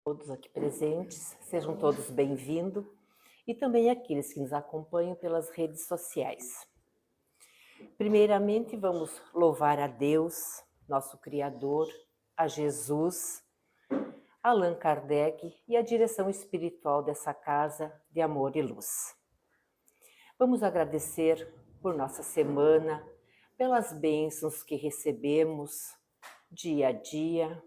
Todos aqui presentes, sejam todos bem-vindos e também aqueles que nos acompanham pelas redes sociais. Primeiramente, vamos louvar a Deus, nosso Criador, a Jesus, Allan Kardec e a direção espiritual dessa casa de amor e luz. Vamos agradecer por nossa semana, pelas bênçãos que recebemos dia a dia,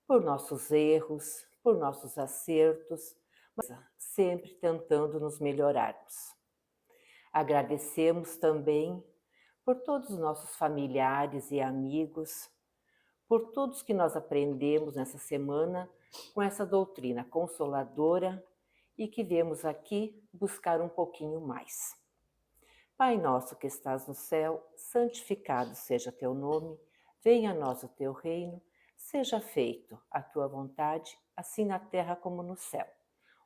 por nossos erros, por nossos acertos, mas sempre tentando nos melhorarmos. Agradecemos também por todos os nossos familiares e amigos, por todos que nós aprendemos nessa semana com essa doutrina consoladora e que viemos aqui buscar um pouquinho mais. Pai nosso que estás no céu, santificado seja teu nome, venha a nós o teu reino, seja feito a tua vontade, assim na terra como no céu.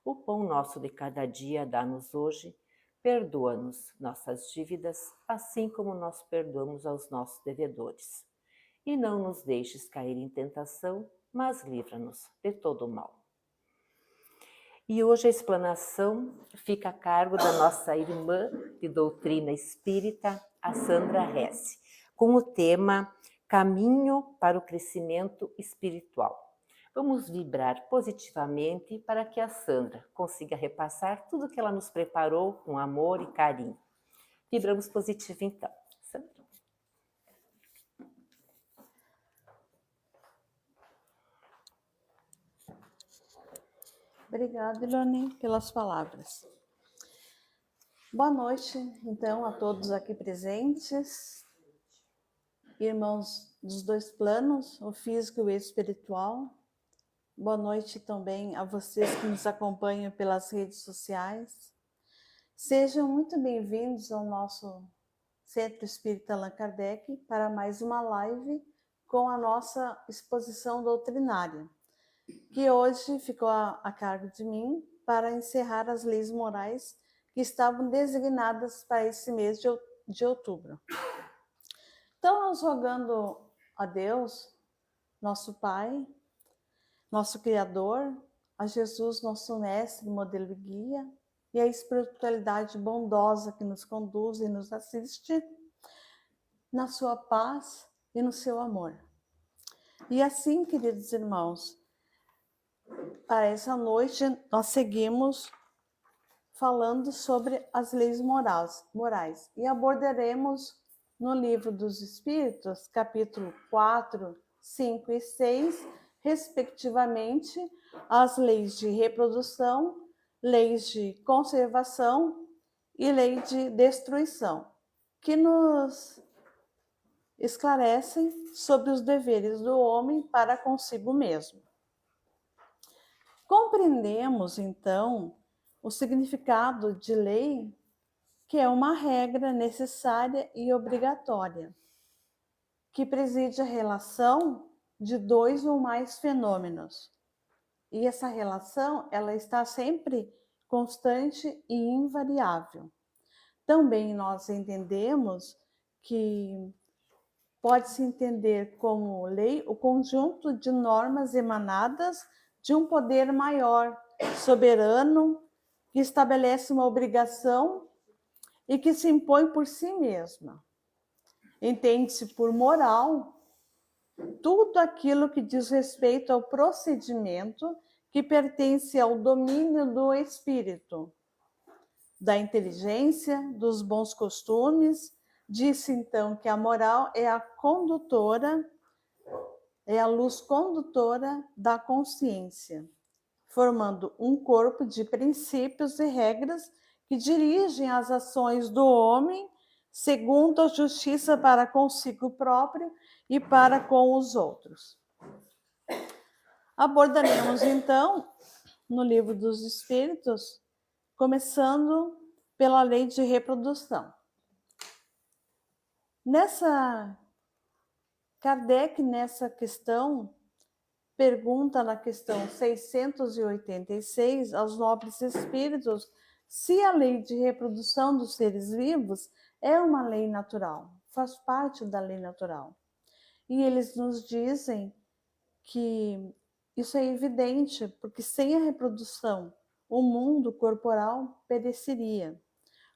O pão nosso de cada dia dá-nos hoje, perdoa-nos nossas dívidas, assim como nós perdoamos aos nossos devedores. E não nos deixes cair em tentação, mas livra-nos de todo o mal. E hoje a explanação fica a cargo da nossa irmã de doutrina espírita, a Sandra Hesse, com o tema Caminho para o Crescimento Espiritual. Vamos vibrar positivamente para que a Sandra consiga repassar tudo que ela nos preparou com amor e carinho. Vibramos positivo então. Sandra. Obrigada, Ilone, pelas palavras. Boa noite, então, a todos aqui presentes, irmãos dos dois planos, o físico e o espiritual. Boa noite também a vocês que nos acompanham pelas redes sociais. Sejam muito bem-vindos ao nosso Centro Espírita Allan Kardec para mais uma live com a nossa exposição doutrinária, que hoje ficou a cargo de mim para encerrar as leis morais que estavam designadas para esse mês de outubro. Então, nós rogando a Deus, nosso Pai, nosso Criador, a Jesus, nosso Mestre, modelo e guia, e a espiritualidade bondosa que nos conduz e nos assiste, na sua paz e no seu amor. E assim, queridos irmãos, para essa noite nós seguimos falando sobre as leis morais e abordaremos no Livro dos Espíritos, capítulo 4, 5 e 6, respectivamente, as leis de reprodução, leis de conservação e lei de destruição, que nos esclarecem sobre os deveres do homem para consigo mesmo. Compreendemos, então, o significado de lei, que é uma regra necessária e obrigatória, que preside a relação de dois ou mais fenômenos. E essa relação, ela está sempre constante e invariável. Também nós entendemos que pode-se entender como lei o conjunto de normas emanadas de um poder maior, soberano, que estabelece uma obrigação e que se impõe por si mesma. Entende-se por moral tudo aquilo que diz respeito ao procedimento que pertence ao domínio do espírito, da inteligência, dos bons costumes. Disse então que a moral é a condutora, é a luz condutora da consciência, formando um corpo de princípios e regras que dirigem as ações do homem segundo a justiça para consigo próprio e para com os outros. Abordaremos então no Livro dos Espíritos, começando pela lei de reprodução. Kardec, nessa questão, pergunta na questão 686 aos nobres espíritos se a lei de reprodução dos seres vivos é uma lei natural, faz parte da lei natural. E eles nos dizem que Isso é evidente, porque sem a reprodução, o mundo corporal pereceria.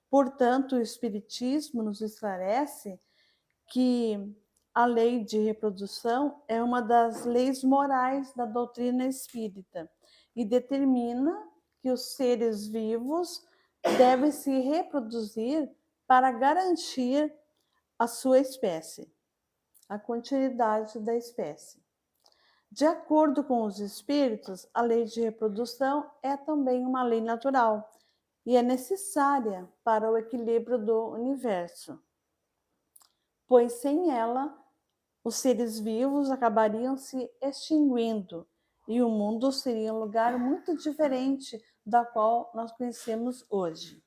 Portanto, o Espiritismo nos esclarece que a lei de reprodução é uma das leis morais da doutrina espírita e determina que os seres vivos devem se reproduzir para garantir a sua espécie, a continuidade da espécie. De acordo com os espíritos, a lei de reprodução é também uma lei natural e é necessária para o equilíbrio do universo, pois sem ela, os seres vivos acabariam se extinguindo e o mundo seria um lugar muito diferente da qual nós conhecemos hoje.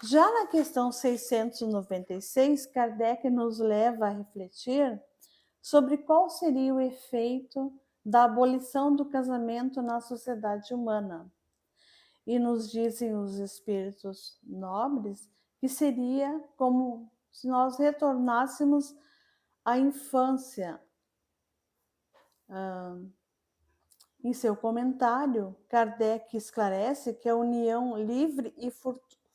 Já na questão 696, Kardec nos leva a refletir sobre qual seria o efeito da abolição do casamento na sociedade humana. E nos dizem os espíritos nobres que seria como se nós retornássemos à infância. Em seu comentário, Kardec esclarece que a união livre e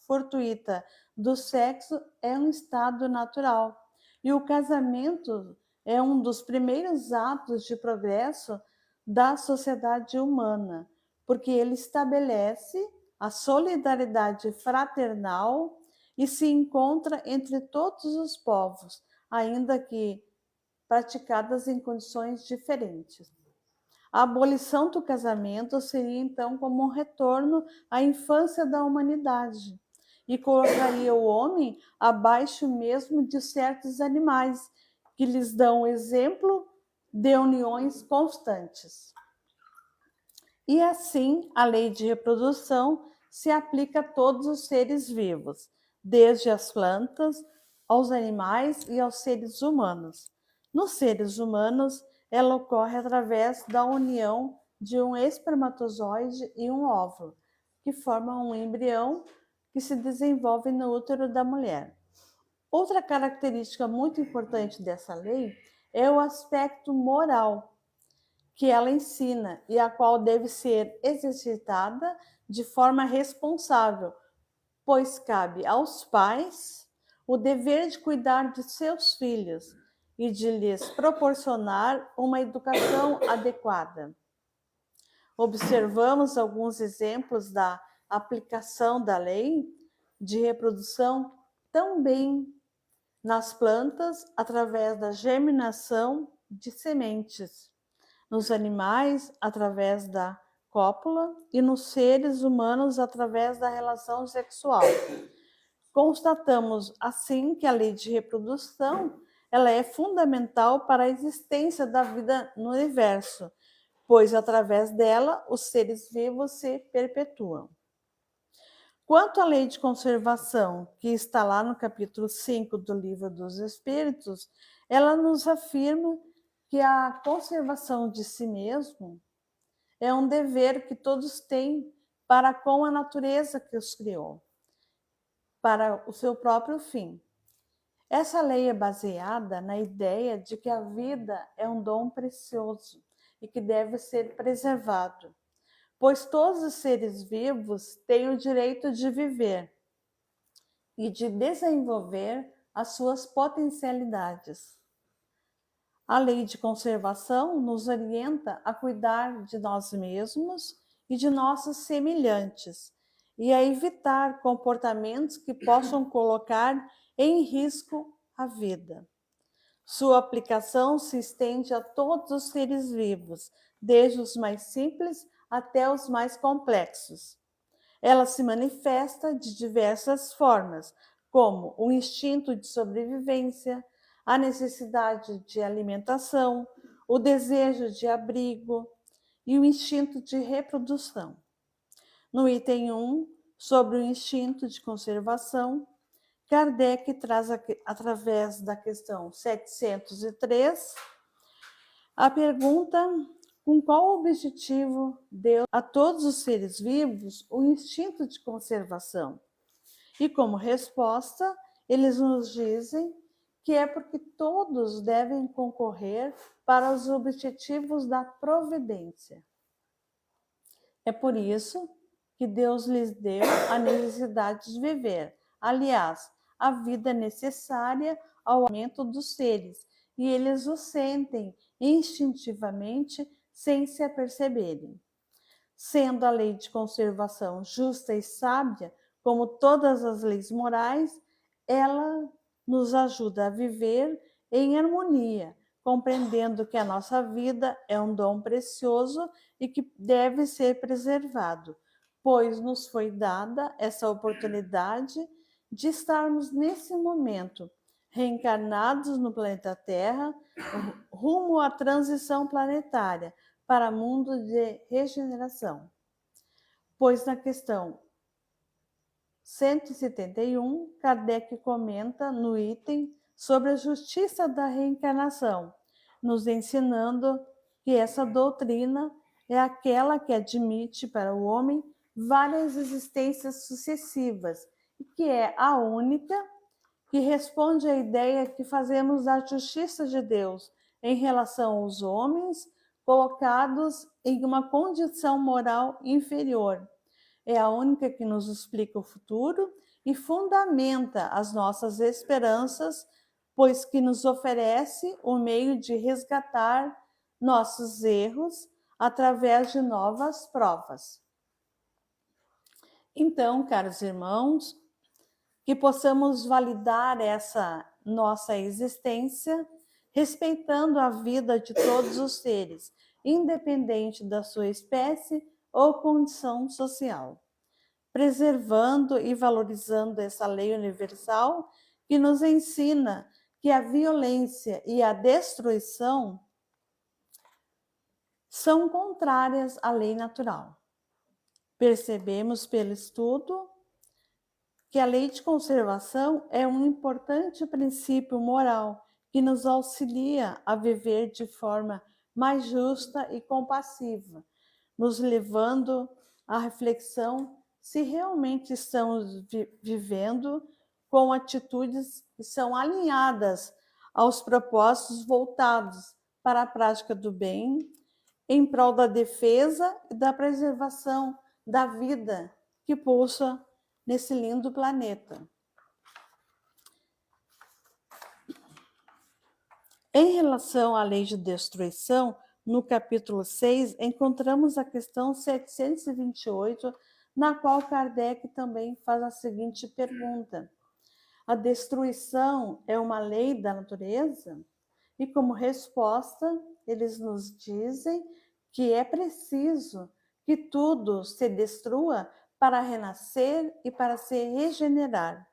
fortuita do sexo é um estado natural e o casamento é um dos primeiros atos de progresso da sociedade humana, porque ele estabelece a solidariedade fraternal e se encontra entre todos os povos, ainda que praticadas em condições diferentes. A abolição do casamento seria então como um retorno à infância da humanidade e colocaria o homem abaixo mesmo de certos animais que lhes dão exemplo de uniões constantes. E assim, a lei de reprodução se aplica a todos os seres vivos, desde as plantas, aos animais e aos seres humanos. Nos seres humanos, ela ocorre através da união de um espermatozoide e um óvulo, que formam um embrião que se desenvolve no útero da mulher. Outra característica muito importante dessa lei é o aspecto moral que ela ensina e a qual deve ser exercitada de forma responsável, pois cabe aos pais o dever de cuidar de seus filhos e de lhes proporcionar uma educação adequada. Observamos alguns exemplos da aplicação da lei de reprodução também nas plantas através da germinação de sementes, nos animais através da cópula e nos seres humanos através da relação sexual. Constatamos assim que a lei de reprodução ela é fundamental para a existência da vida no universo, pois através dela os seres vivos se perpetuam. Quanto à lei de conservação, que está lá no capítulo 5 do Livro dos Espíritos, ela nos afirma que a conservação de si mesmo é um dever que todos têm para com a natureza que os criou, para o seu próprio fim. Essa lei é baseada na ideia de que a vida é um dom precioso e que deve ser preservado, pois todos os seres vivos têm o direito de viver e de desenvolver as suas potencialidades. A lei de conservação nos orienta a cuidar de nós mesmos e de nossos semelhantes e a evitar comportamentos que possam colocar em risco a vida. Sua aplicação se estende a todos os seres vivos, desde os mais simples até os mais complexos. Ela se manifesta de diversas formas, como o instinto de sobrevivência, a necessidade de alimentação, o desejo de abrigo e o instinto de reprodução. No item 1, sobre o instinto de conservação, Kardec traz, através da questão 703, a pergunta: com qual objetivo deu a todos os seres vivos o instinto de conservação? E como resposta, eles nos dizem que é porque todos devem concorrer para os objetivos da providência. É por isso que Deus lhes deu a necessidade de viver, aliás, a vida necessária ao aumento dos seres, e eles o sentem instintivamente sem se aperceberem. Sendo a lei de conservação justa e sábia, como todas as leis morais, ela nos ajuda a viver em harmonia, compreendendo que a nossa vida é um dom precioso e que deve ser preservado, pois nos foi dada essa oportunidade de estarmos nesse momento reencarnados no planeta Terra, rumo à transição planetária para mundo de regeneração. Pois na questão 171, Kardec comenta no item sobre a justiça da reencarnação, nos ensinando que essa doutrina é aquela que admite para o homem várias existências sucessivas e que é a única que responde à ideia que fazemos da justiça de Deus em relação aos homens colocados em uma condição moral inferior. É a única que nos explica o futuro e fundamenta as nossas esperanças, pois que nos oferece o meio de resgatar nossos erros através de novas provas. Então, caros irmãos, que possamos validar essa nossa existência, respeitando a vida de todos os seres, independente da sua espécie ou condição social, preservando e valorizando essa lei universal que nos ensina que a violência e a destruição são contrárias à lei natural. Percebemos pelo estudo que a lei de conservação é um importante princípio moral que nos auxilia a viver de forma mais justa e compassiva, nos levando à reflexão se realmente estamos vivendo com atitudes que são alinhadas aos propósitos voltados para a prática do bem, em prol da defesa e da preservação da vida que pulsa nesse lindo planeta. Em relação à lei de destruição, no capítulo 6, encontramos a questão 728, na qual Kardec também faz a seguinte pergunta: a destruição é uma lei da natureza? E como resposta, eles nos dizem que é preciso que tudo se destrua para renascer e para se regenerar.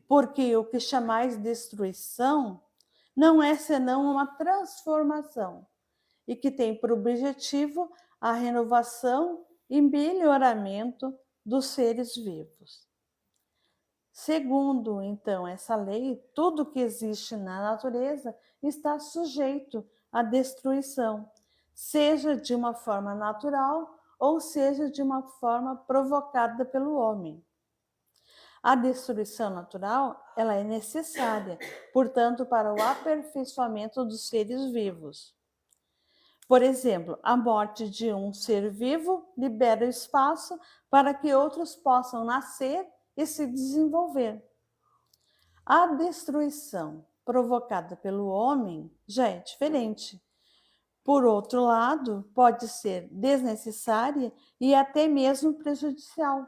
Porque o que chamais destruição não é senão uma transformação e que tem por objetivo a renovação e melhoramento dos seres vivos. Segundo, então, essa lei, tudo que existe na natureza está sujeito à destruição, seja de uma forma natural ou seja de uma forma provocada pelo homem. A destruição natural, ela é necessária, portanto, para o aperfeiçoamento dos seres vivos. Por exemplo, a morte de um ser vivo libera espaço para que outros possam nascer e se desenvolver. A destruição provocada pelo homem já é diferente. Por outro lado, pode ser desnecessária e até mesmo prejudicial.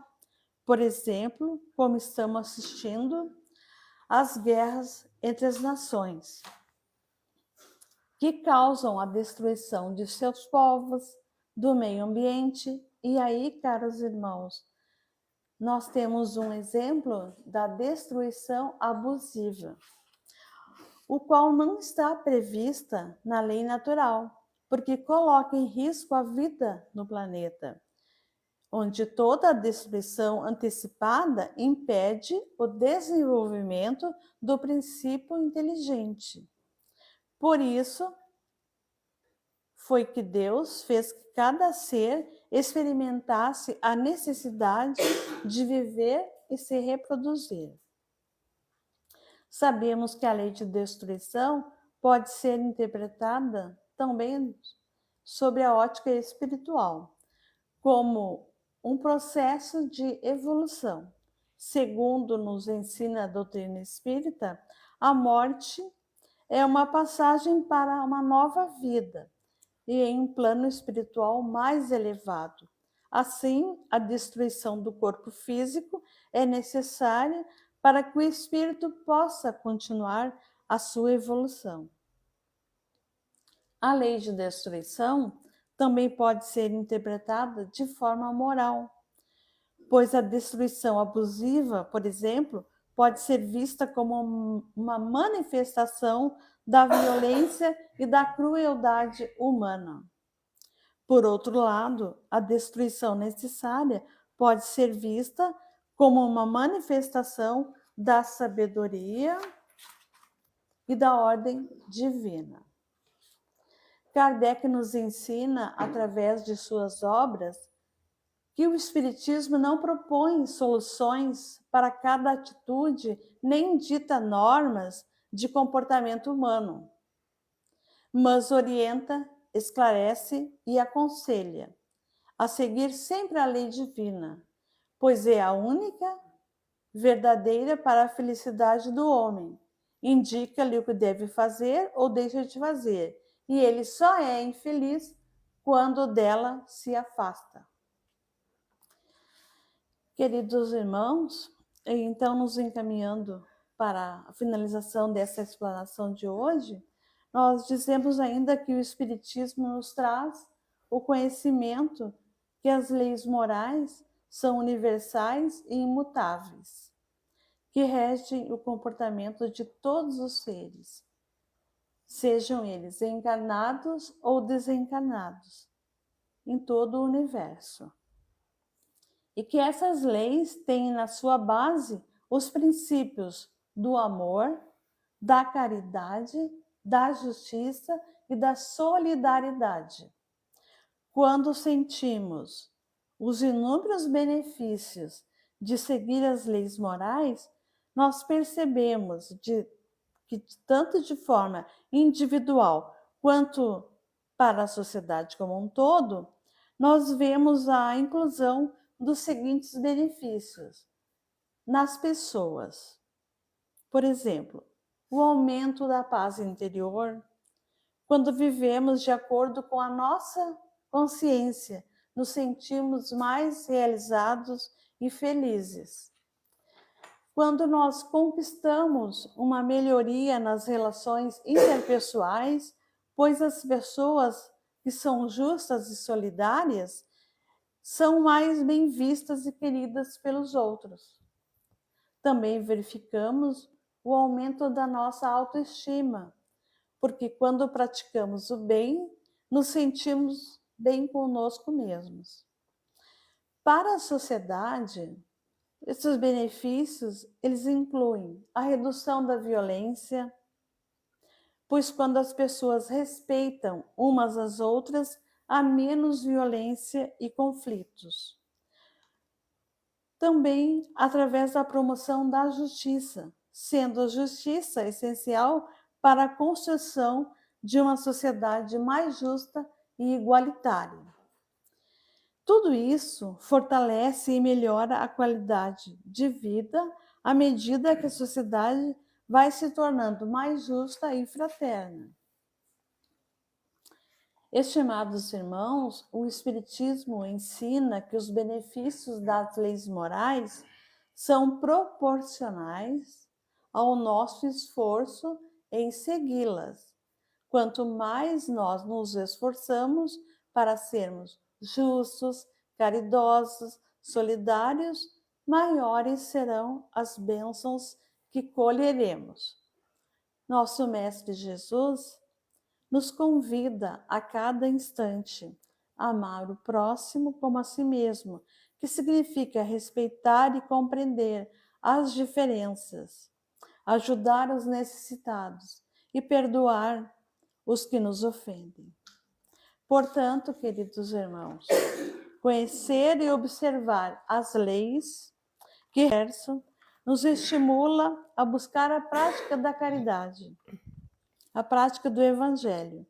Por exemplo, como estamos assistindo às guerras entre as nações, que causam a destruição de seus povos, do meio ambiente. E aí, caros irmãos, nós temos um exemplo da destruição abusiva, o qual não está prevista na lei natural, porque coloca em risco a vida no planeta, onde toda a destruição antecipada impede o desenvolvimento do princípio inteligente. Por isso, foi que Deus fez que cada ser experimentasse a necessidade de viver e se reproduzir. Sabemos que a lei de destruição pode ser interpretada também sobre a ótica espiritual, como um processo de evolução. Segundo nos ensina a doutrina espírita, a morte é uma passagem para uma nova vida e em um plano espiritual mais elevado. Assim, a destruição do corpo físico é necessária para que o espírito possa continuar a sua evolução. A lei de destruição também pode ser interpretada de forma moral, pois a destruição abusiva, por exemplo, pode ser vista como uma manifestação da violência e da crueldade humana. Por outro lado, a destruição necessária pode ser vista como uma manifestação da sabedoria e da ordem divina. Kardec nos ensina, através de suas obras, que o Espiritismo não propõe soluções para cada atitude, nem dita normas de comportamento humano, mas orienta, esclarece e aconselha a seguir sempre a lei divina, pois é a única verdadeira para a felicidade do homem. Indica-lhe o que deve fazer ou deixa de fazer, e ele só é infeliz quando dela se afasta. Queridos irmãos, então nos encaminhando para a finalização dessa explanação de hoje, nós dizemos ainda que o Espiritismo nos traz o conhecimento que as leis morais são universais e imutáveis, que regem o comportamento de todos os seres, sejam eles encarnados ou desencarnados, em todo o universo. E que essas leis têm na sua base os princípios do amor, da caridade, da justiça e da solidariedade. Quando sentimos os inúmeros benefícios de seguir as leis morais, nós percebemos que tanto de forma individual quanto para a sociedade como um todo, nós vemos a inclusão dos seguintes benefícios nas pessoas. Por exemplo, o aumento da paz interior, quando vivemos de acordo com a nossa consciência, nos sentimos mais realizados e felizes. Quando nós conquistamos uma melhoria nas relações interpessoais, pois as pessoas que são justas e solidárias são mais bem vistas e queridas pelos outros. Também verificamos o aumento da nossa autoestima, porque quando praticamos o bem, nos sentimos bem conosco mesmos. Para a sociedade, esses benefícios, eles incluem a redução da violência, pois quando as pessoas respeitam umas às outras, há menos violência e conflitos. Também através da promoção da justiça, sendo a justiça essencial para a construção de uma sociedade mais justa e igualitária. Tudo isso fortalece e melhora a qualidade de vida à medida que a sociedade vai se tornando mais justa e fraterna. Estimados irmãos, o Espiritismo ensina que os benefícios das leis morais são proporcionais ao nosso esforço em segui-las. Quanto mais nós nos esforçamos para sermos justos, caridosos, solidários, maiores serão as bênçãos que colheremos. Nosso Mestre Jesus nos convida a cada instante a amar o próximo como a si mesmo, que significa respeitar e compreender as diferenças, ajudar os necessitados e perdoar os que nos ofendem. Portanto, queridos irmãos, conhecer e observar as leis que versam nos estimula a buscar a prática da caridade, a prática do Evangelho.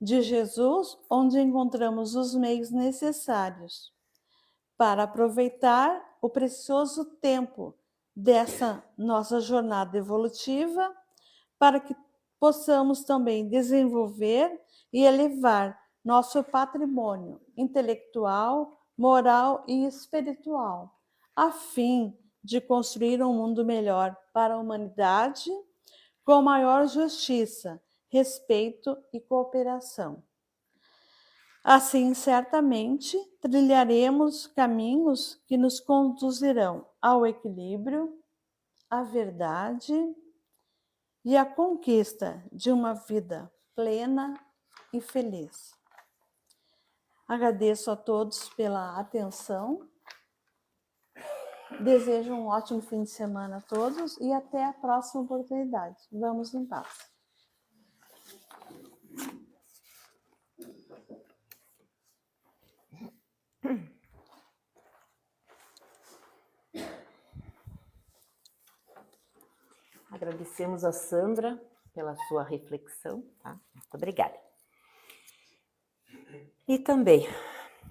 de Jesus, onde encontramos os meios necessários para aproveitar o precioso tempo dessa nossa jornada evolutiva, para que possamos também desenvolver e elevar nosso patrimônio intelectual, moral e espiritual, a fim de construir um mundo melhor para a humanidade, com maior justiça, respeito e cooperação. Assim, certamente, trilharemos caminhos que nos conduzirão ao equilíbrio, à verdade e à conquista de uma vida plena e feliz. Agradeço a todos pela atenção. Desejo um ótimo fim de semana a todos e até a próxima oportunidade. Vamos em paz. Agradecemos a Sandra pela sua reflexão, tá? Muito obrigada. E também,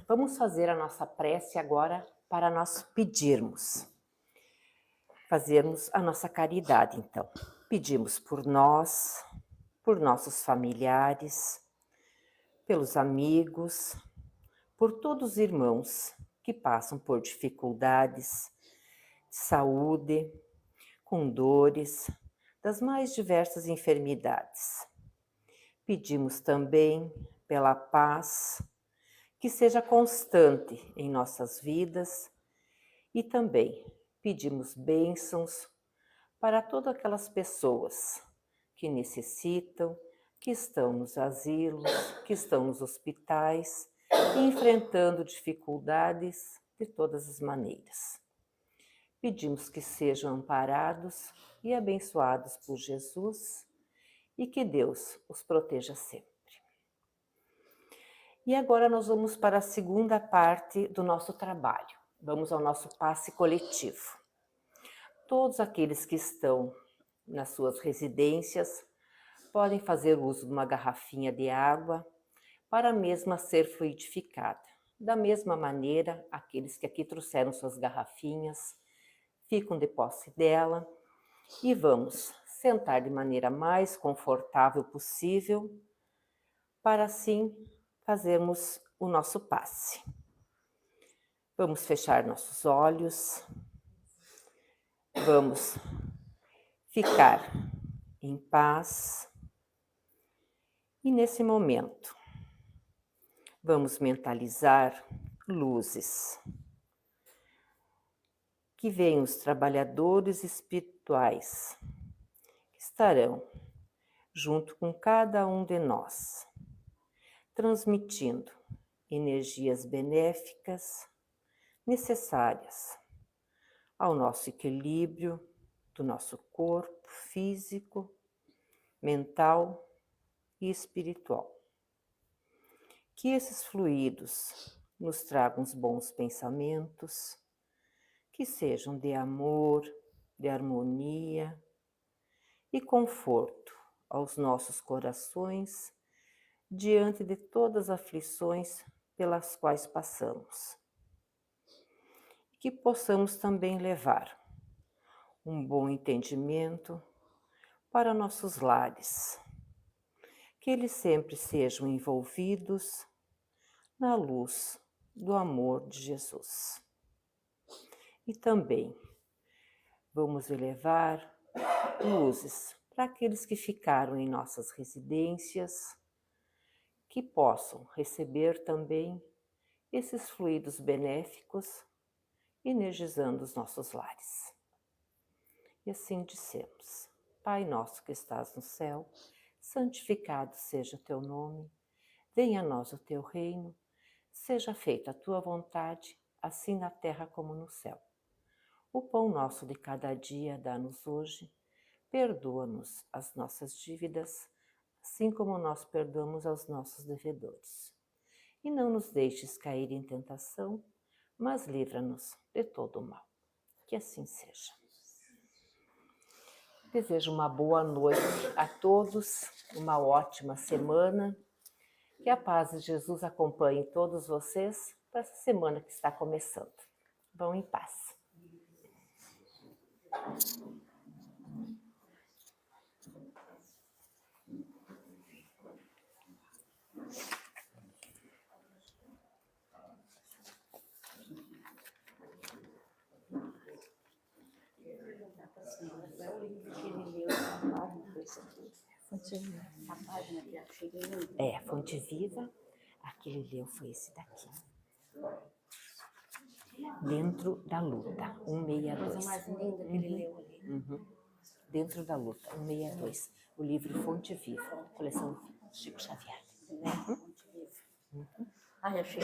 vamos fazer a nossa prece agora para nós pedirmos, fazermos a nossa caridade, então. Pedimos por nós, por nossos familiares, pelos amigos, por todos os irmãos que passam por dificuldades de saúde, com dores, das mais diversas enfermidades. Pedimos também pela paz, que seja constante em nossas vidas, e também pedimos bênçãos para todas aquelas pessoas que necessitam, que estão nos asilos, que estão nos hospitais, e enfrentando dificuldades de todas as maneiras. Pedimos que sejam amparados e abençoados por Jesus e que Deus os proteja sempre. E agora nós vamos para a segunda parte do nosso trabalho. Vamos ao nosso passe coletivo. Todos aqueles que estão nas suas residências podem fazer uso de uma garrafinha de água para a mesma ser fluidificada. Da mesma maneira, aqueles que aqui trouxeram suas garrafinhas ficam de posse dela e vamos sentar de maneira mais confortável possível para assim fazermos o nosso passe. Vamos fechar nossos olhos, vamos ficar em paz e nesse momento vamos mentalizar luzes. Que venham os trabalhadores espirituais que estarão junto com cada um de nós, transmitindo energias benéficas necessárias ao nosso equilíbrio do nosso corpo físico, mental e espiritual. Que esses fluidos nos tragam os bons pensamentos, que sejam de amor, de harmonia e conforto aos nossos corações diante de todas as aflições pelas quais passamos. Que possamos também levar um bom entendimento para nossos lares, que eles sempre sejam envolvidos na luz do amor de Jesus. E também vamos elevar luzes para aqueles que ficaram em nossas residências, que possam receber também esses fluidos benéficos, energizando os nossos lares. E assim dissemos: Pai nosso que estás no céu, santificado seja o teu nome, venha a nós o teu reino, seja feita a tua vontade, assim na terra como no céu. O pão nosso de cada dia dá-nos hoje, perdoa-nos as nossas dívidas, assim como nós perdoamos aos nossos devedores. E não nos deixes cair em tentação, mas livra-nos de todo o mal. Que assim seja. Desejo uma boa noite a todos, uma ótima semana Que a paz de Jesus acompanhe todos vocês para essa semana que está começando. Vão em paz. Fonte Viva, aquele leu foi esse daqui. Dentro da Luta, 162. Coisa mais linda que ele leu ali. Dentro da Luta, 162. O livro Fonte Viva, coleção Chico Xavier. Fonte Viva. Eu achei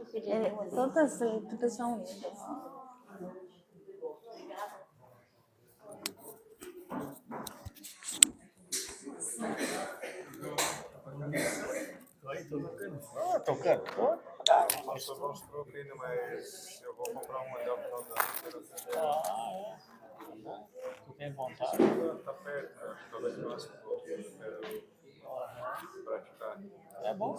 que ele leu ali. Todas as leituras são lindas. Oi, tô tocando. Tocando? Eu só mostrou ainda, mas eu vou comprar um anel para dar. Tu tem vontade? Tá perto, né? Talvez eu acho que vou praticar. É bom.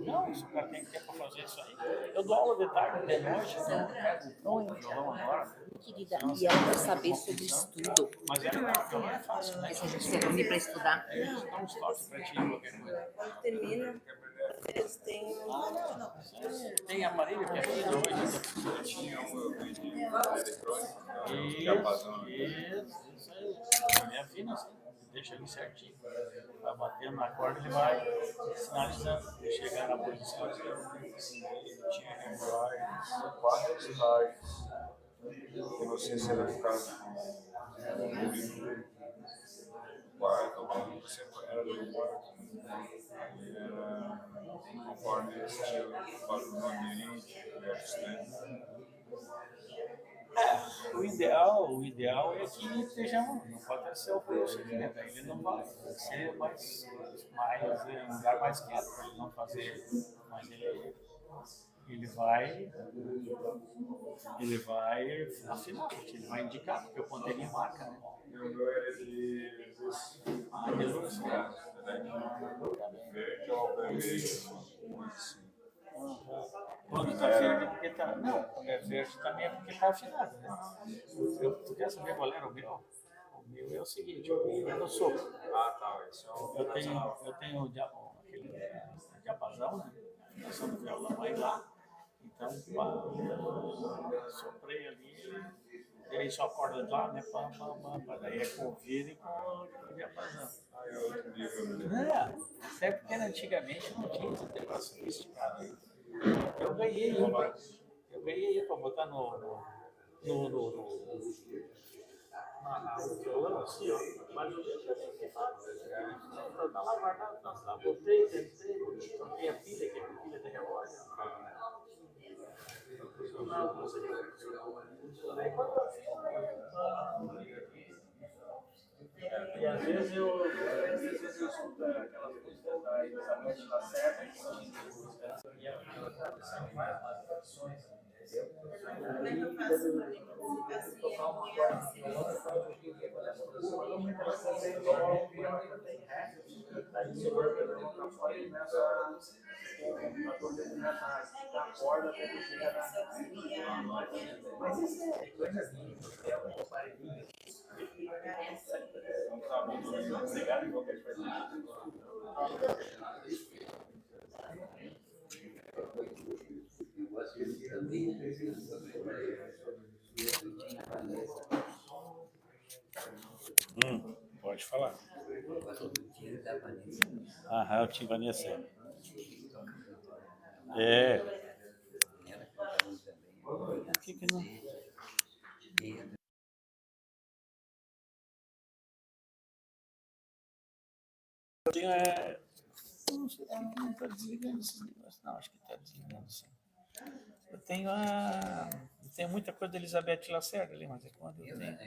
Não, isso para quem quer fazer isso aí. Eu dou aula de tarde, de noite, então eu pego o violão agora. Querida, e ela quer saber sobre estudo. Mas violão é fácil, né? Se a gente quer dormir para estudar. Isso dá uns toques para ti, qualquer coisa. Quando termina, eles têm... Tem aparelho que é feito hoje. Tinha um vídeo eletrônico, diapasão. Isso aí. Ele afina assim, deixa ele certinho. Vai batendo na corda, ele vai sinalizando. Chegar na posição. Tinha hemorroides, 4 estágios. Eu não sei se era por causa do quarto ou como você era do quarto. E era conforme ele assistiu o barulho do ambiente, O ideal é que estejamos, não pode ser o fluxo aqui dentro, ele não vai ser mais um lugar mais quieto para ele não fazer, mas ele vai afinar, porque ele vai indicar, porque o ponteirinho marca, né? E o meu era de luz. De luz, né? Verde ou vermelho, assim. Quando está verde, porque está. Não, quando é verde também é porque está afinado, né? Tu quer saber qual era o meu? O meu é o seguinte, o meu é no sopro. Ah, tá, esse é o... Eu tenho aquele diapasão, né? Eu sou do violão aí lá. Então, soprei ali, dei só a corda de lá, né? Daí é com o vidro e com o diapasão. Ah, é outro nível. Até porque antigamente não tinha esse negócio sofisticado. Eu ganhei para botar no violão, assim, ó. Mas o jeito que eu tenho que fazer, tá lá guardado, tá, botei, tentei, troquei a pilha, que é a pilha de relógio. Não conseguiu funcionar. Aí quando eu fiz, e às vezes eu escuto aquelas músicas da Elizabeth Lacerda, que são e elas são mais tradições, entendeu? Aí quando tocar uma corda de violão, eu falo que normalmente elas são bem dó, tem ré, daí você vai pegando uma fora e começa a coordenar a corda até que chega na... Mas isso é coisa linda, é um aparelhinho. Obrigado, qualquer coisa. Pode falar. Aham, o Tim Vanessa. É. Por que não? Eu tenho não sei por que não está desligando esses negócios. Não, acho que está desligando sim. Eu tenho muita coisa da Elizabeth Lacerda ali, mas é quando eu tenho.